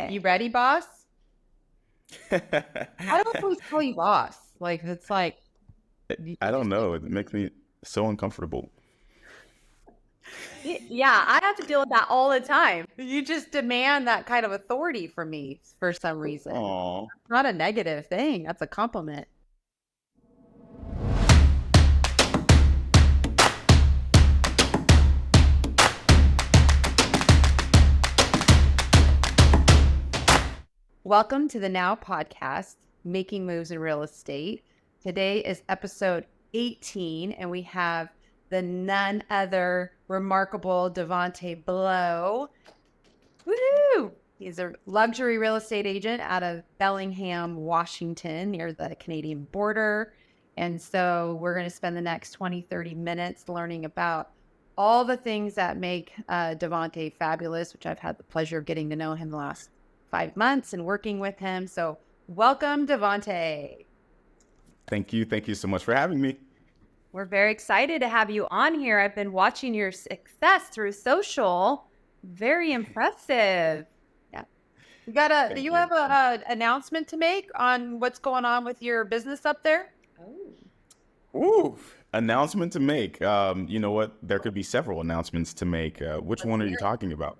Okay. You ready, boss? I don't always call you boss. Like, it's like, I don't know. It makes me so uncomfortable. Yeah, I have to deal with that all the time. You just demand that kind of authority from me for some reason. Oh, It's not a negative thing. That's a compliment. Welcome to the Now podcast, Making Moves in Real Estate. Today is episode 18, and we have the none other remarkable Devante Blow. Woohoo! He's a luxury real estate agent out of Bellingham, Washington, near the Canadian border. And so we're going to spend the next 20, 30 minutes learning about all the things that make Devante fabulous, which I've had the pleasure of getting to know him the last 5 months and working with him. So welcome, Devante. thank you. Thank you so much for having me. We're very excited to have you on here. I've been watching your success through social. Very impressive. Yeah. Do you have an announcement to make on what's going on with your business up there? Ooh, announcement to make. You know what? There could be several announcements to make. Which one are you talking about?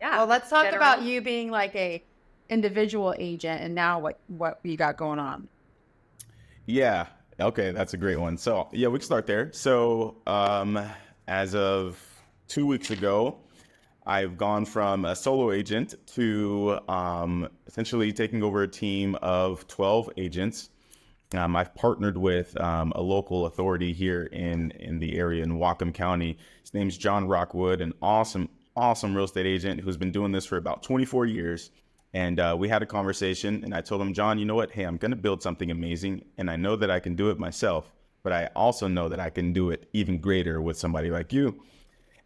Yeah. Well, let's talk about you being like a individual agent and now what you got going on. Yeah. Okay, that's a great one. So yeah, we can start there. So as of 2 weeks ago, I've gone from a solo agent to essentially taking over a team of 12 agents. I've partnered with a local authority here in the area in Whatcom County. His name's John Rockwood, an awesome real estate agent who's been doing this for about 24 years. And we had a conversation, and I told him, John, you know what? Hey, I'm going to build something amazing, and I know that I can do it myself, but I also know that I can do it even greater with somebody like you.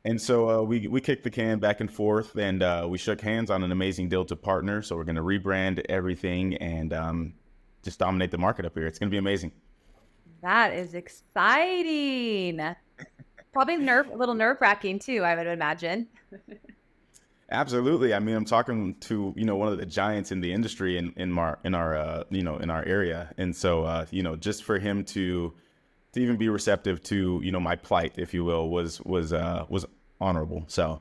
And so we kicked the can back and forth, and we shook hands on an amazing deal to partner. So we're going to rebrand everything and just dominate the market up here. It's going to be amazing. That is exciting. Probably a little nerve-wracking too, I would imagine. Absolutely. I mean, I'm talking to, one of the giants in the industry in our area. And so, just for him to even be receptive to, my plight, if you will, was honorable. So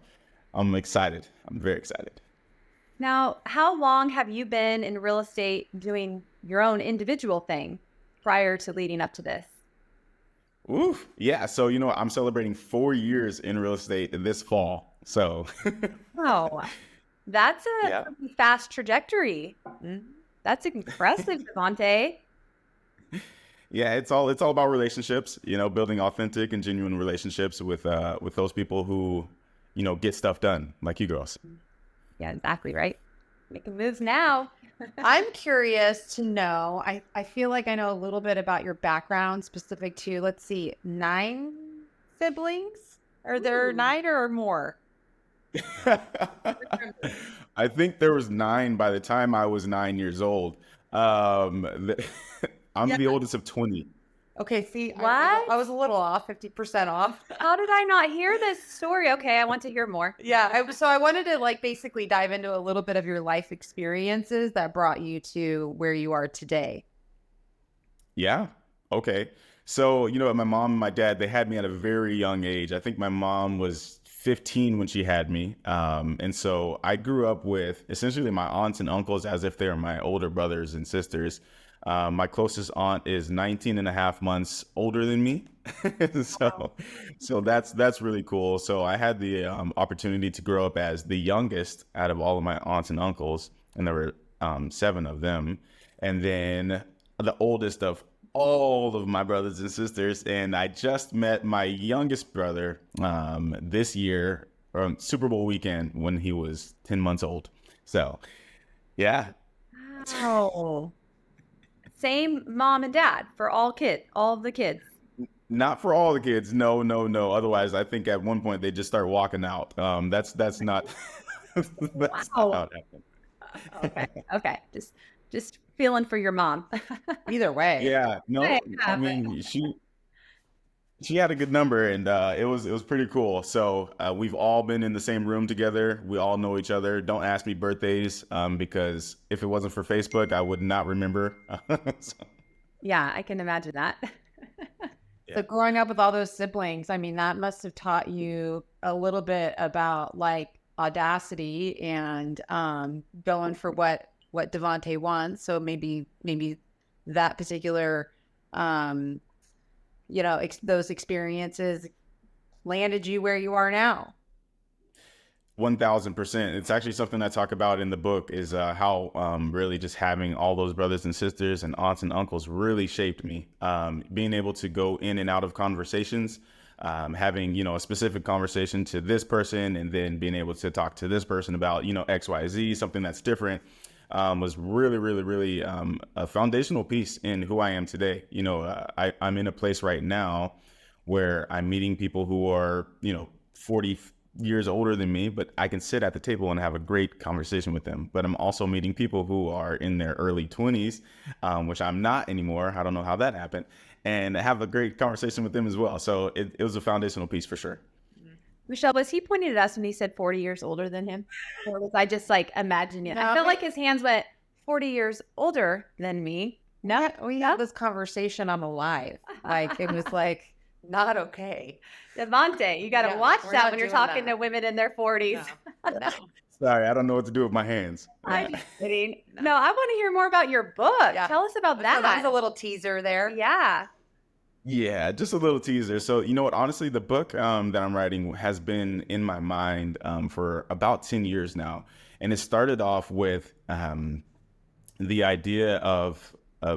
I'm excited. I'm very excited. Now, how long have you been in real estate doing your own individual thing prior to leading up to this? Ooh, yeah. So, I'm celebrating 4 years in real estate this fall. So, Oh, that's a yeah. pretty fast trajectory. That's impressive, Devante. Yeah, it's all about relationships, building authentic and genuine relationships with those people who, get stuff done, like you girls. Yeah, exactly right. Making moves now. I'm curious to know. I feel like I know a little bit about your background specific to, let's see, 9 siblings? Are there 9 or more? I think there was 9 by the time I was 9 years old. I'm Yeah. the oldest of 20. Okay, see, what? I was a little off, 50% off. How did I not hear this story? Okay, I want to hear more. Yeah, so I wanted to basically dive into a little bit of your life experiences that brought you to where you are today. Yeah. Okay. So, my mom and my dad, they had me at a very young age. I think my mom was 15 when she had me. And so I grew up with essentially my aunts and uncles as if they're my older brothers and sisters. My closest aunt is 19 and a half months older than me. So, so that's really cool. So I had the opportunity to grow up as the youngest out of all of my aunts and uncles, and there were 7 of them. And then the oldest of all of my brothers and sisters. And I just met my youngest brother this year on Super Bowl weekend when he was 10 months old. So, yeah. Wow. Same mom and dad for all of the kids. Not for all the kids. No, no, no. Otherwise, I think at one point they just start walking out. That's not that's not how Wow. it happened. Okay. Okay. Just feeling for your mom. Either way. Yeah, Hey, no, I happen. mean, she had a good number, and it was pretty cool. So we've all been in the same room together. We all know each other. Don't ask me birthdays, because if it wasn't for Facebook, I would not remember. So, Yeah, I can imagine that. So growing up with all those siblings, I mean, that must have taught you a little bit about like audacity and going for what Devante wants. So maybe that particular those experiences landed you where you are now. 1000%. It's actually something I talk about in the book is how really just having all those brothers and sisters and aunts and uncles really shaped me. Being able to go in and out of conversations, having, a specific conversation to this person and then being able to talk to this person about, XYZ, something that's different, was really, really, really a foundational piece in who I am today. I'm in a place right now where I'm meeting people who are, 40 years older than me, but I can sit at the table and have a great conversation with them. But I'm also meeting people who are in their early 20s, which I'm not anymore. I don't know how that happened, and have a great conversation with them as well. So it was a foundational piece for sure. Michelle, was he pointing at us when he said 40 years older than him? Or was I just like imagining it? No, I feel like his hands went 40 years older than me. No, We had this conversation on the live. Like it was like not okay. Devante, you got to Yeah, watch we're that not when you're doing talking that. to women in their 40s. No. Sorry, I don't know what to do with my hands. I'm just kidding. No, I want to hear more about your book. Yeah. Tell us about So that. that was a little teaser there. Yeah. Yeah, just a little teaser. So, you know what? Honestly, the book that I'm writing has been in my mind for about 10 years now. And it started off with the idea of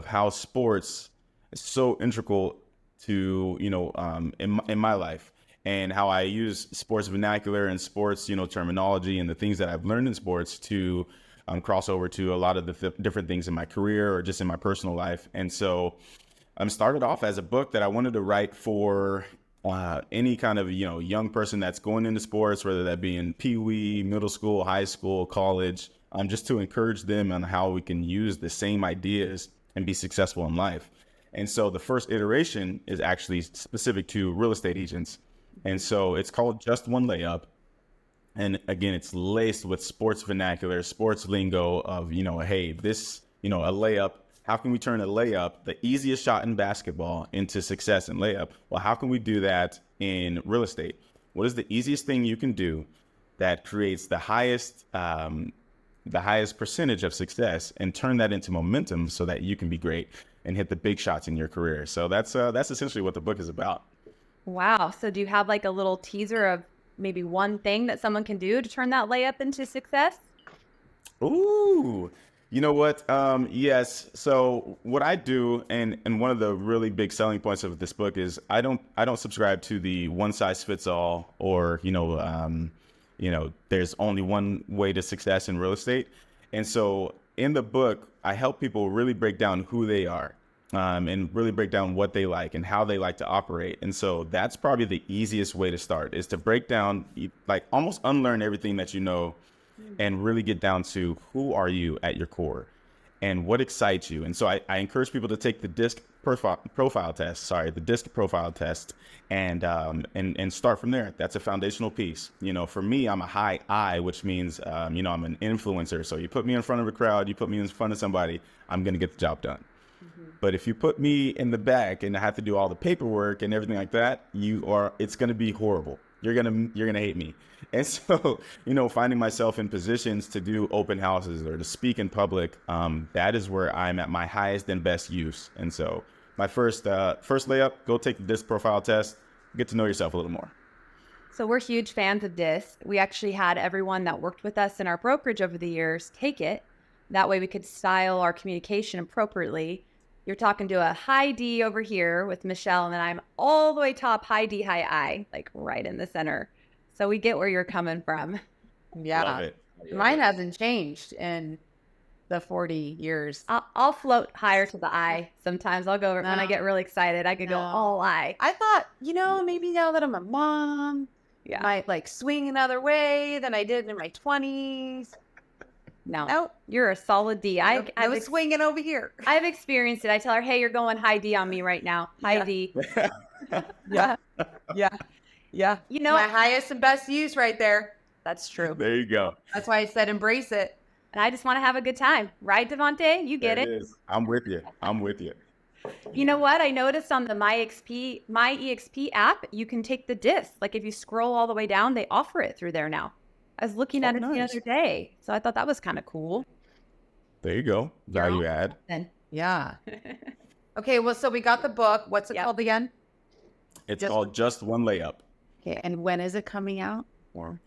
how sports is so integral to, in my life, and how I use sports vernacular and sports, terminology and the things that I've learned in sports to cross over to a lot of the different things in my career or just in my personal life. And so started off as a book that I wanted to write for any kind of young person that's going into sports, whether that be in pee-wee, middle school, high school, college, just to encourage them on how we can use the same ideas and be successful in life. And so the first iteration is actually specific to real estate agents. And so it's called Just One Layup. And again, it's laced with sports vernacular, sports lingo of, hey, this, a layup. How can we turn a layup, the easiest shot in basketball, into success in layup? Well, how can we do that in real estate? What is the easiest thing you can do that creates the highest percentage of success and turn that into momentum so that you can be great and hit the big shots in your career? So that's essentially what the book is about. Wow. So do you have like a little teaser of maybe one thing that someone can do to turn that layup into success? Ooh, you know what? Yes. So what I do, and one of the really big selling points of this book is I don't subscribe to the one size fits all, or there's only one way to success in real estate. And so in the book, I help people really break down who they are, and really break down what they like and how they like to operate. And so that's probably the easiest way to start, is to break down, like almost unlearn everything that you know and really get down to who are you at your core and what excites you. And so I encourage people to take the disc profile test, the disc profile test, and start from there. That's a foundational piece. For me, I'm a high I, which means, I'm an influencer. So you put me in front of a crowd, you put me in front of somebody, I'm going to get the job done. But if you put me in the back and I have to do all the paperwork and everything like that, it's going to be horrible. You're going to hate me. And so, finding myself in positions to do open houses or to speak in public, that is where I'm at my highest and best use. And so my first layup, go take the DISC profile test, get to know yourself a little more. So we're huge fans of DISC. We actually had everyone that worked with us in our brokerage over the years take it. That way we could style our communication appropriately. You're talking to a high D over here with Michelle, and then I'm all the way top, high D, high I, like right in the center. So we get where you're coming from. Yeah. Love it. Mine hasn't changed in the 40 years. I'll float higher to the I. Sometimes I'll go, when I get really excited, I could go all I. I thought, maybe now that I'm a mom, Yeah. might like swing another way than I did in my 20s. No, Nope. you're a solid D. I was swinging over here. I've experienced it. I tell her, hey, you're going high D on me right now. High D. Yeah. Yeah. Yeah. You know, My highest and best use right there. that's true. There you go. That's why I said embrace it. And I just want to have a good time. Right, Devante? You get There it. it is. I'm with you. I'm with you. You know what? I noticed on the My EXP app, you can take the disc. Like if you scroll all the way down, they offer it through there now. I was looking at it the nice. other day, so I thought that was kind of cool. There you go. Value add. Then Yeah. Okay. Well, so we got the book. What's it Yep. called again? It's Just- called Just One Layup. Okay. And when is it coming out? Or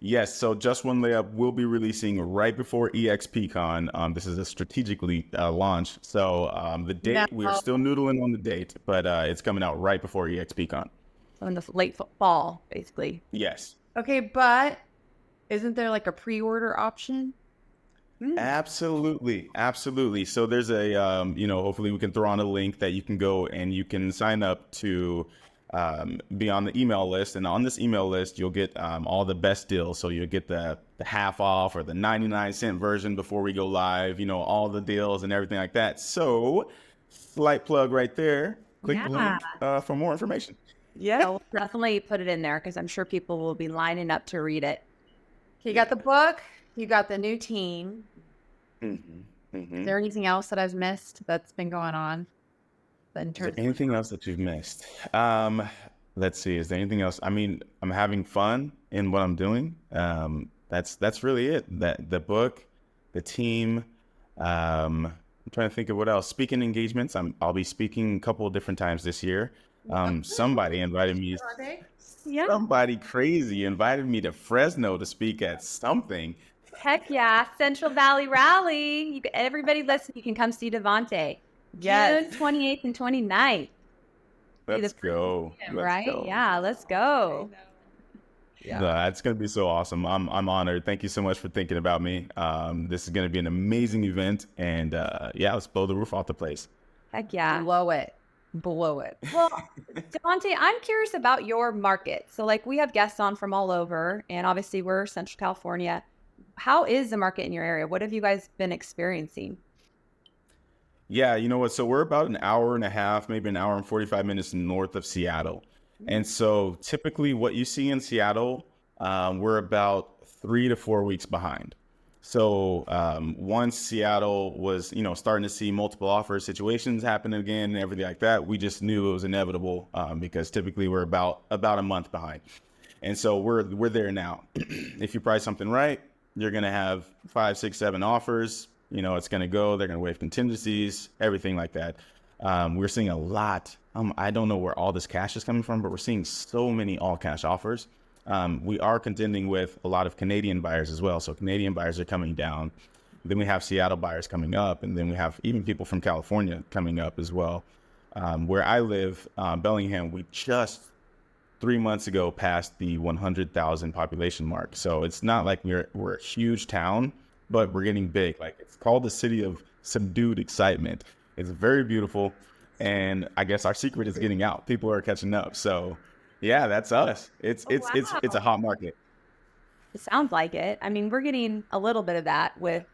Yes, so Just One Layup will be releasing right before EXPCon. This is a strategically launch. So the date, we are still noodling on the date, but it's coming out right before EXPCon. so in the late fall, basically. Yes. okay, but isn't there like a pre-order option? Absolutely. Absolutely. So there's a, hopefully we can throw on a link that you can go and you can sign up to be on the email list. And on this email list, you'll get all the best deals. So you'll get the half off or the 99-cent version before we go live, all the deals and everything like that. So slight plug right there. Click the link for more information. Yeah. So definitely put it in there because I'm sure people will be lining up to read it. You got the book. You got the new team. Is there anything else that I've missed that's been going on? Is there anything else that you've missed? Let's see. Is there anything else? I mean, I'm having fun in what I'm doing. That's really it. That the book, the team. I'm trying to think of what else. Speaking engagements. I'll be speaking a couple of different times this year. Somebody invited me. Yeah. Somebody crazy invited me to Fresno to speak at something. Heck yeah. Central Valley Rally. Everybody listen, you can come see Devante. Yes. June 28th and 29th. Let's go. Right? Yeah, let's go. Yeah. No, that's going to be so awesome. I'm honored. Thank you so much for thinking about me. This is going to be an amazing event. And let's blow the roof off the place. Heck yeah. Blow it. Blow it. Well, Devante, I'm curious about your market. So like we have guests on from all over and obviously we're Central California. How is the market in your area? What have you guys been experiencing? Yeah, you know what? So we're about an hour and a half, maybe an hour and 45 minutes north of Seattle. And so typically what you see in Seattle, we're about 3 to 4 weeks behind. So once Seattle was, starting to see multiple offer situations happen again and everything like that, we just knew it was inevitable because typically we're about a month behind. And so we're there now. If you price something right, you're going to have 5, 6, 7 offers. It's going to go. They're going to waive contingencies, everything like that. We're seeing a lot. I don't know where all this cash is coming from, but we're seeing so many all cash offers. We are contending with a lot of Canadian buyers as well. So Canadian buyers are coming down. Then we have Seattle buyers coming up. And then we have even people from California coming up as well. Where I live, Bellingham, we just 3 months ago passed the 100,000 population mark. So it's not like we're a huge town, but we're getting big. Like it's called the city of subdued excitement. It's very beautiful. And I guess our secret is getting out. People are catching up. So yeah, that's us. It's a hot market. It sounds like it. I mean, we're getting a little bit of that with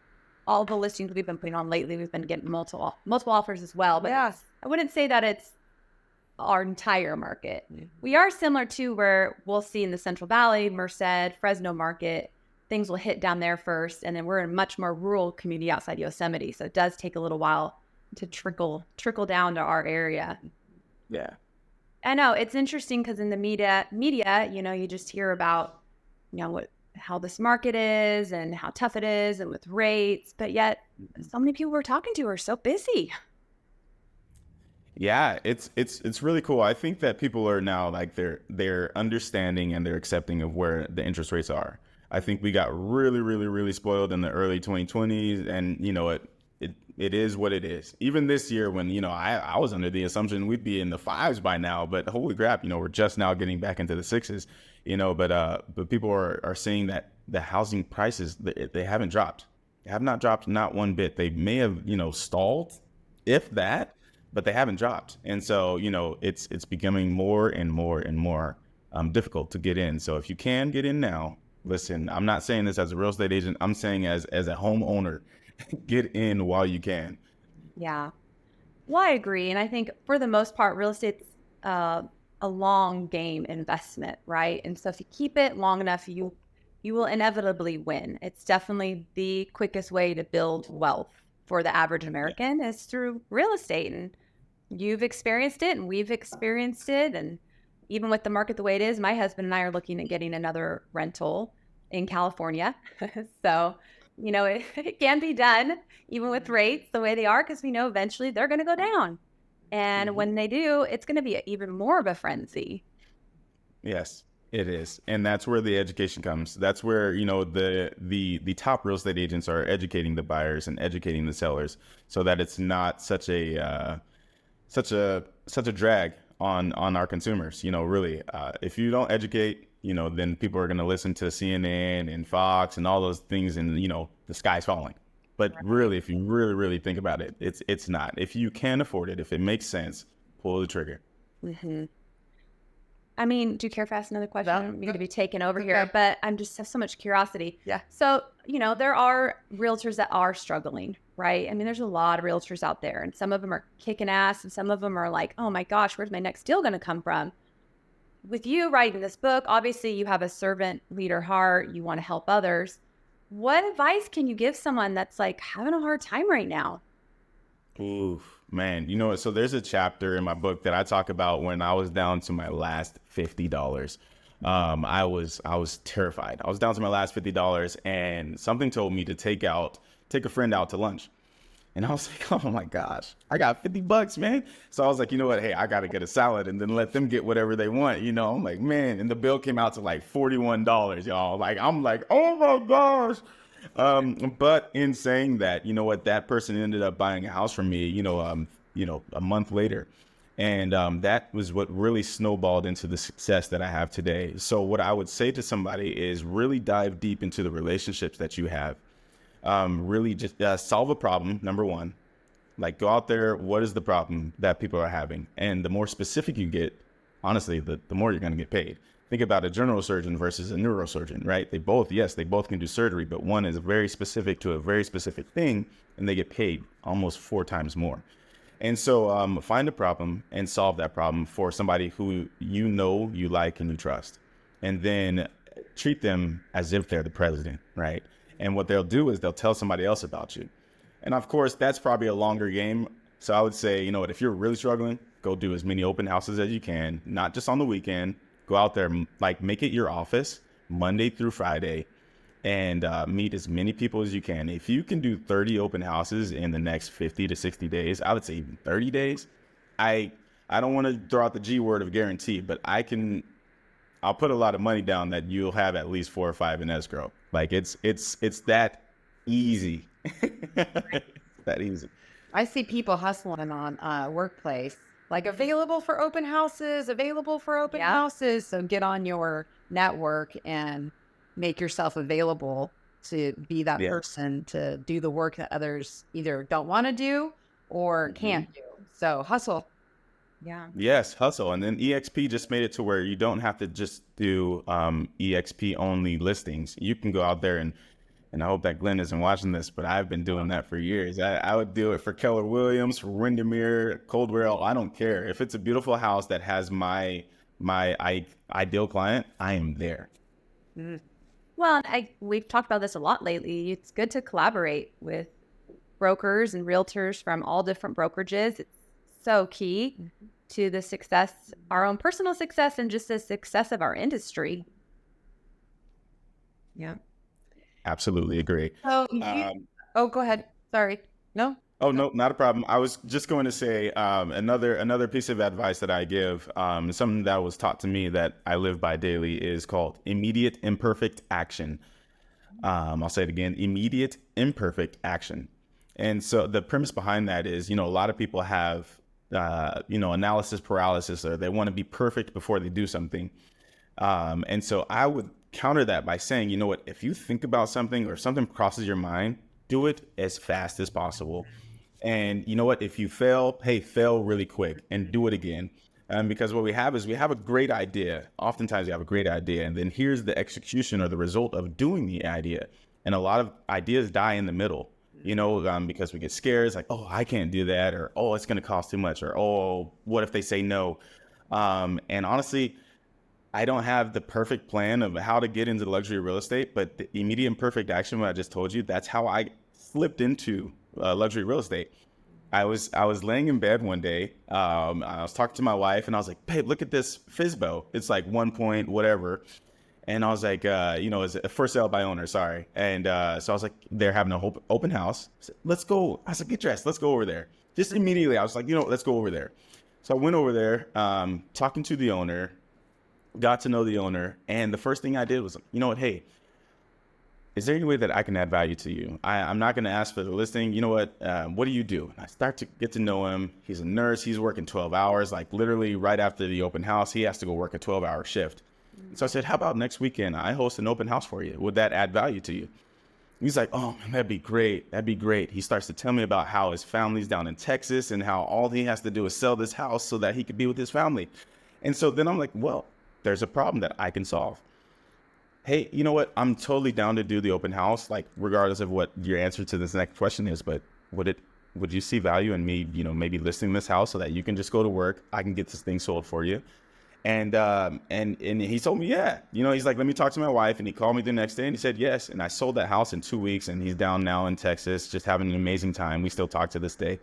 all the listings we've been putting on lately. We've been getting multiple offers as well. But Yeah. I wouldn't say that it's our entire market. We are similar to where we'll see in the Central Valley, Merced, Fresno market, things will hit down there first. And then we're in a much more rural community outside Yosemite. So it does take a little while to trickle down to our area. Yeah. I know it's interesting because in the media, you just hear about, how this market is and how tough it is and with rates, but yet so many people we're talking to are so busy. Yeah, it's really cool. I think that people are now like they're understanding and they're accepting of where the interest rates are. I think we got really, really, really spoiled in the early 2020s, and it is what it is. Even this year, when I was under the assumption we'd be in the 5s by now, but holy crap, we're just now getting back into the 6s. But people are seeing that the housing prices they haven't dropped. They have not dropped, not one bit. They may have stalled, if that. But they haven't dropped. And so, it's becoming more and more and more difficult to get in. So if you can get in now, listen, I'm not saying this as a real estate agent. I'm saying as a homeowner, get in while you can. Yeah. Well, I agree. And I think for the most part, real estate's a long game investment, right? And so if you keep it long enough, you will inevitably win. It's definitely the quickest way to build wealth for the average American is through real estate. And you've experienced it and we've experienced it. And even with the market the way it is, my husband and I are looking at getting another rental in California. So, it can be done even with rates the way they are, because we know eventually they're going to go down. And when they do, it's going to be even more of a frenzy. Yes, it is. And that's where the education comes. That's where, the top real estate agents are educating the buyers and educating the sellers so that it's not such a drag on our consumers. Really, if you don't educate, then people are going to listen to CNN and Fox and all those things, and the sky's falling. But really, if you really, really think about it, it's not. If you can afford it, if it makes sense, pull the trigger. Mm-hmm. I mean, do you care if I ask another question? I don't mean to be taken over here, Okay. but I'm just have so much curiosity. Yeah. So, there are realtors that are struggling, right? I mean, there's a lot of realtors out there, and some of them are kicking ass, and some of them are like, oh my gosh, where's my next deal going to come from? With you writing this book, obviously you have a servant leader heart. You want to help others. What advice can you give someone that's like having a hard time right now? Oof, man. So there's a chapter in my book that I talk about when I was down to my last $50. I was terrified. I was down to my last $50, and something told me to take a friend out to lunch. And I was like, oh my gosh, I got $50, man. So I was like, you know what? Hey, I got to get a salad and then let them get whatever they want. I'm like, man. And the bill came out to like $41, y'all. Like, I'm like, oh my gosh. But in saying that, you know what, that person ended up buying a house from me, a month later. And that was what really snowballed into the success that I have today. So what I would say to somebody is really dive deep into the relationships that you have. Really just solve a problem, number one. Like, go out there, what is the problem that people are having? And the more specific you get, honestly, the more you're going to get paid. Think about a general surgeon versus a neurosurgeon, right? They both can do surgery, but one is very specific to a very specific thing, and they get paid almost 4 times more. And so find a problem and solve that problem for somebody who you like, and you trust. And then treat them as if they're the president, right? And what they'll do is they'll tell somebody else about you. And of course, that's probably a longer game. So I would say, if you're really struggling, go do as many open houses as you can, not just on the weekend. Go out there, like, make it your office Monday through Friday, and meet as many people as you can. If you can do 30 open houses in the next 50 to 60 days, I would say even 30 days. I don't want to throw out the G word of guarantee, but I'll put a lot of money down that you'll have at least 4 or 5 in escrow. Like, it's that easy. That easy. I see people hustling on workplace, like available for open houses. So get on your network and make yourself available to be that person to do the work that others either don't want to do or can't do. So hustle. Yeah. Yes, hustle. And then EXP just made it to where you don't have to just do EXP only listings. You can go out there and I hope that Glenn isn't watching this, but I've been doing that for years. I would do it for Keller Williams, for Windermere, Coldwell. I don't care. If it's a beautiful house that has my ideal client, I am there. Well, we've talked about this a lot lately. It's good to collaborate with brokers and realtors from all different brokerages. It's so key to the success, our own personal success, and just the success of our industry. Yeah. Absolutely agree. So go ahead. Sorry. No? Oh, no, not a problem. I was just going to say another piece of advice that I give, something that was taught to me that I live by daily, is called immediate imperfect action. I'll say it again, immediate imperfect action. And so the premise behind that is, a lot of people have, analysis paralysis, or they want to be perfect before they do something. And so I would counter that by saying, you know what, if you think about something or something crosses your mind, do it as fast as possible. And you know what, if you fail, hey, fail really quick and do it again. Because what we have is we have a great idea. Oftentimes we have a great idea, and then here's the execution or the result of doing the idea. And a lot of ideas die in the middle, because we get scared. It's like, oh, I can't do that, or, oh, it's going to cost too much, or, oh, what if they say no? And honestly, I don't have the perfect plan of how to get into luxury real estate, but the immediate and perfect action, what I just told you, that's how I slipped into luxury real estate. I was laying in bed one day. I was talking to my wife, and I was like, "Babe, look at this FISBO. It's like 1 point whatever." And I was like, it's a for sale by owner, sorry. And so I was like, they're having a open house. I said, let's go. I said, get dressed. Let's go over there. Just immediately, I was like, let's go over there. So I went over there, talking to the owner, got to know the owner. And the first thing I did was, you know what, hey, is there any way that I can add value to you? I'm not going to ask for the listing. You know what do you do? And I start to get to know him. He's a nurse. He's working 12 hours, like literally right after the open house. He has to go work a 12-hour shift. So I said, how about next weekend I host an open house for you? Would that add value to you? He's like, oh, man, that'd be great. That'd be great. He starts to tell me about how his family's down in Texas and how all he has to do is sell this house so that he could be with his family. And so then I'm like, well, there's a problem that I can solve. Hey, you know what? I'm totally down to do the open house, like regardless of what your answer to this next question is. But would you see value in me, maybe listing this house so that you can just go to work? I can get this thing sold for you. And he told me, yeah, he's like, let me talk to my wife. And he called me the next day and he said, yes. And I sold that house in 2 weeks and he's down now in Texas, just having an amazing time. We still talk to this day.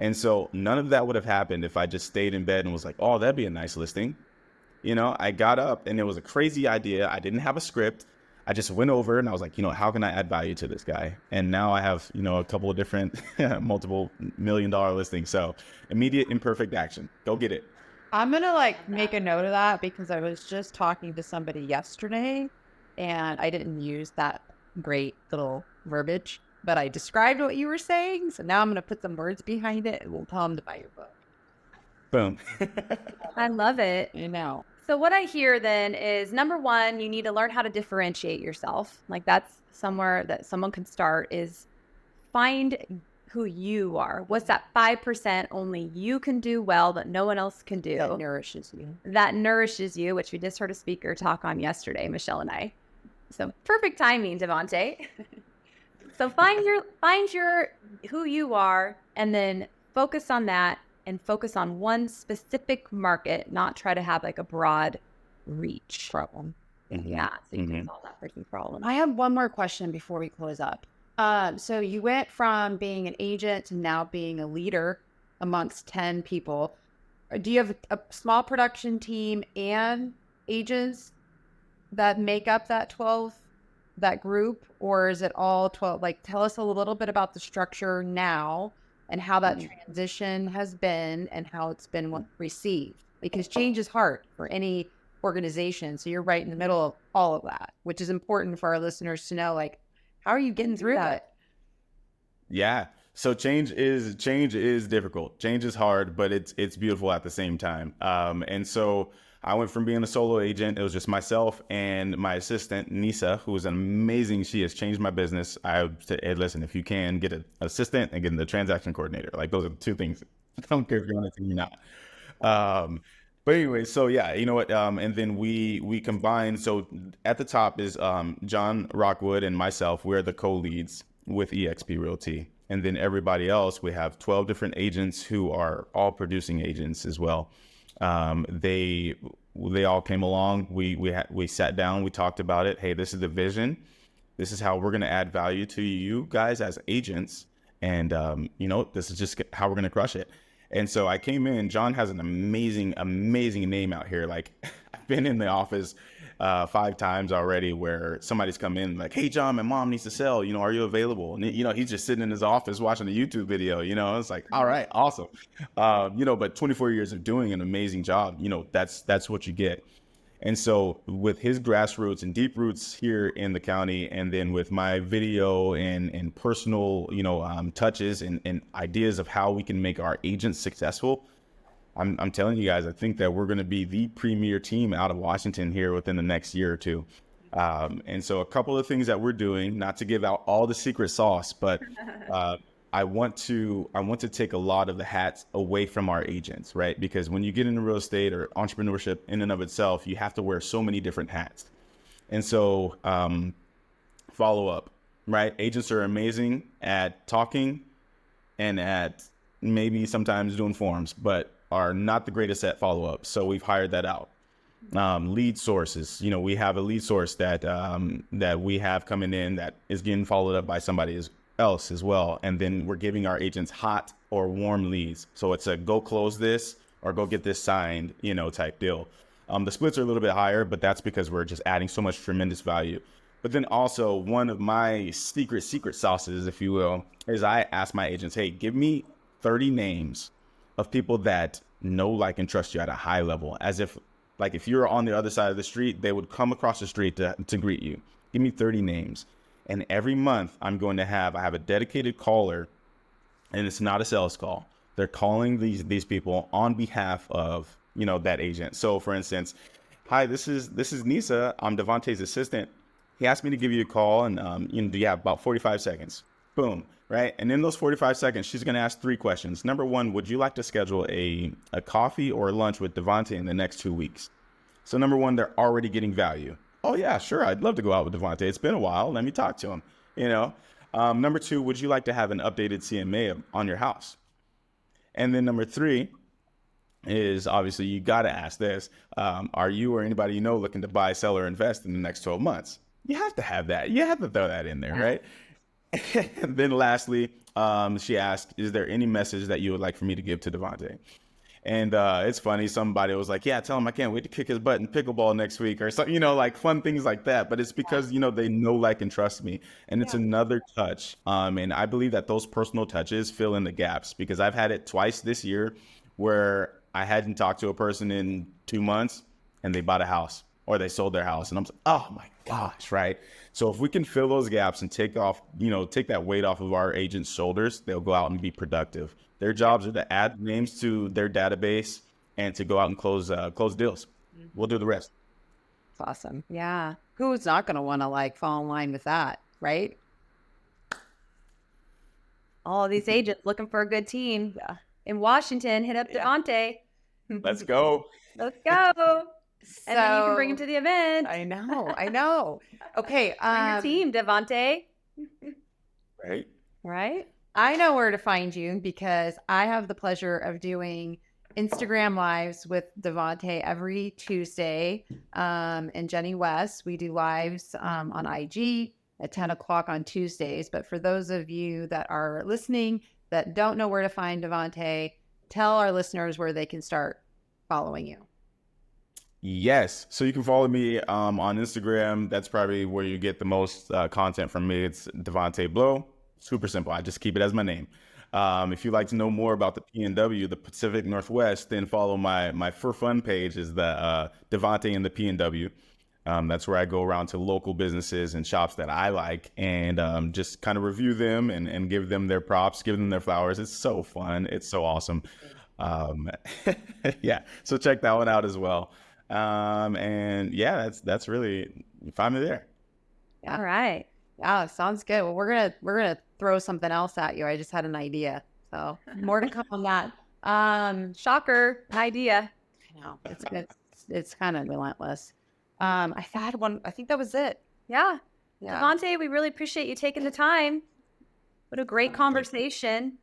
And so none of that would have happened if I just stayed in bed and was like, oh, that'd be a nice listing. I got up and it was a crazy idea. I didn't have a script. I just went over and I was like, how can I add value to this guy? And now I have, a couple of different multiple $1 million listings. So immediate imperfect action. Go get it. I'm going to make a note of that because I was just talking to somebody yesterday and I didn't use that great little verbiage, but I described what you were saying. So now I'm going to put some words behind it and we'll tell them to buy your book. Boom. I love it. I know. So what I hear then is, number one, you need to learn how to differentiate yourself. Like that's somewhere that someone can start, is find who you are. What's that 5% only you can do well that no one else can do? That nourishes you. That nourishes you, which we just heard a speaker talk on yesterday, Michelle and I. So perfect timing, Devante. So find your who you are and then focus on that. And focus on one specific market, not try to have a broad reach. Problem. Mm-hmm. Yeah, so you can solve that freaking problem. I have one more question before we close up. So you went from being an agent to now being a leader amongst 10 people. Do you have a small production team and agents that make up that 12, that group? Or is it all 12? Tell us a little bit about the structure now and how that transition has been and how it's been received. Because change is hard for any organization. So you're right in the middle of all of that, which is important for our listeners to know, how are you getting through that? Yeah. So change is difficult. Change is hard, but it's beautiful at the same time. And so I went from being a solo agent. It was just myself and my assistant, Nisa, who is amazing. She has changed my business. I said, hey, listen, if you can get an assistant and get the transaction coordinator, those are the two things. I don't care if you're on a team or not. But anyway, so yeah, you know what? And then we combined. So at the top is John Rockwood and myself. We're the co-leads with eXp Realty. And then everybody else, we have 12 different agents who are all producing agents as well. They all came along. We sat down. We talked about it. Hey, this is the vision. This is how we're going to add value to you guys as agents. And, this is just how we're going to crush it. And so I came in. John has an amazing name out here. I've been in the office 5 times already where somebody's come in hey, John, my mom needs to sell, are you available? And he's just sitting in his office watching a YouTube video, it's all right, awesome. But 24 years of doing an amazing job, that's what you get. And so with his grassroots and deep roots here in the county, and then with my video and personal, touches and ideas of how we can make our agents successful, I'm telling you guys, I think that we're going to be the premier team out of Washington here within the next year or two. And so a couple of things that we're doing, not to give out all the secret sauce, but I want to take a lot of the hats away from our agents, right? Because when you get into real estate or entrepreneurship in and of itself, you have to wear so many different hats. And so follow up, right? Agents are amazing at talking and at maybe sometimes doing forms, but are not the greatest at follow-up. So we've hired that out. Lead sources, we have a lead source that we have coming in that is getting followed up by somebody else as well. And then we're giving our agents hot or warm leads. So it's a go close this or go get this signed, type deal. The splits are a little bit higher, but that's because we're just adding so much tremendous value. But then also one of my secret sauces, if you will, is I ask my agents, hey, give me 30 names of people that know, like, and trust you at a high level, as if, like, if you're on the other side of the street, they would come across the street to greet you. Give me 30 names. And every month I have a dedicated caller, and it's not a sales call. They're calling these people on behalf of, that agent. So for instance, hi, this is Nisa. I'm Devante's assistant. He asked me to give you a call, and do you have about 45 seconds? Boom, right? And in those 45 seconds, she's going to ask 3 questions. Number 1, would you like to schedule a coffee or a lunch with Devante in the next 2 weeks? So number 1, they're already getting value. Oh yeah, sure. I'd love to go out with Devante. It's been a while. Let me talk to him. Number 2, would you like to have an updated CMA on your house? And then number 3 is, obviously, you got to ask this. Are you or anybody you know looking to buy, sell, or invest in the next 12 months? You have to have that. You have to throw that in there, right? And then lastly, she asked, is there any message that you would like for me to give to Devante? And it's funny. Somebody was like, yeah, tell him I can't wait to kick his butt in pickleball next week, or something, like fun things like that. But it's because, they know, like, and trust me. And it's another touch. And I believe that those personal touches fill in the gaps, because I've had it twice this year where I hadn't talked to a person in 2 months and they bought a house or they sold their house. And I'm like, oh my gosh, right? So if we can fill those gaps and take that weight off of our agents' shoulders, they'll go out and be productive. Their jobs are to add names to their database and to go out and close deals. We'll do the rest. It's awesome. Yeah. Who's not going to want to fall in line with that, right? All of these agents looking for a good team. Yeah. In Washington, hit up Devante. Let's go. Let's go. And then you can bring him to the event. I know. Okay. Bring your team, Devante. Right. I know where to find you, because I have the pleasure of doing Instagram lives with Devante every Tuesday. And Jenny West, we do lives on IG at 10 o'clock on Tuesdays. But for those of you that are listening that don't know where to find Devante, tell our listeners where they can start following you. Yes. So you can follow me on Instagram. That's probably where you get the most content from me. It's Devante Blow. Super simple. I just keep it as my name. If you'd like to know more about the PNW, the Pacific Northwest, then follow my for fun page, is the Devante and the PNW. That's where I go around to local businesses and shops that I like, and just kind of review them and give them their props, give them their flowers. It's so fun. It's so awesome. Yeah. So check that one out as well. And yeah, that's really, find me there. Yeah. All right. Yeah, sounds good. Well, we're gonna throw something else at you. I just had an idea, so more to come on that. Shocker, an idea. I know it's kind of relentless. I had one. I think that was it. Yeah. Devante, we really appreciate you taking the time. What a great conversation.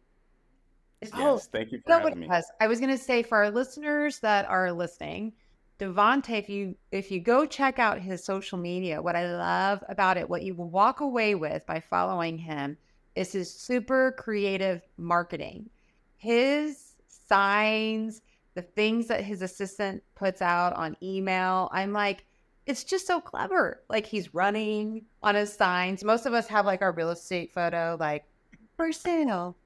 Yes, thank you for having me. I was gonna say, for our listeners that are listening, Devante, if you go check out his social media, what I love about it, what you will walk away with by following him, is his super creative marketing. His signs, the things that his assistant puts out on email, I'm like, it's just so clever. Like, he's running on his signs. Most of us have our real estate photo, for sale,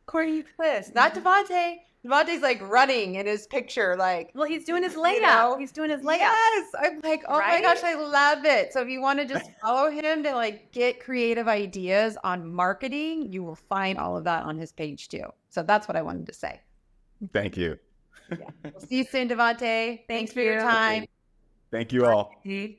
Corey Cliffs. Not Devante. Devante's running in his picture, well, he's doing his layout. He's doing his layout. Yes. I'm like, oh my gosh, I love it. So if you want to just follow him to get creative ideas on marketing, you will find all of that on his page too. So that's what I wanted to say. Thank you. Yeah. We'll see you soon, Devante. Thanks for your time. Thank you all. Bye.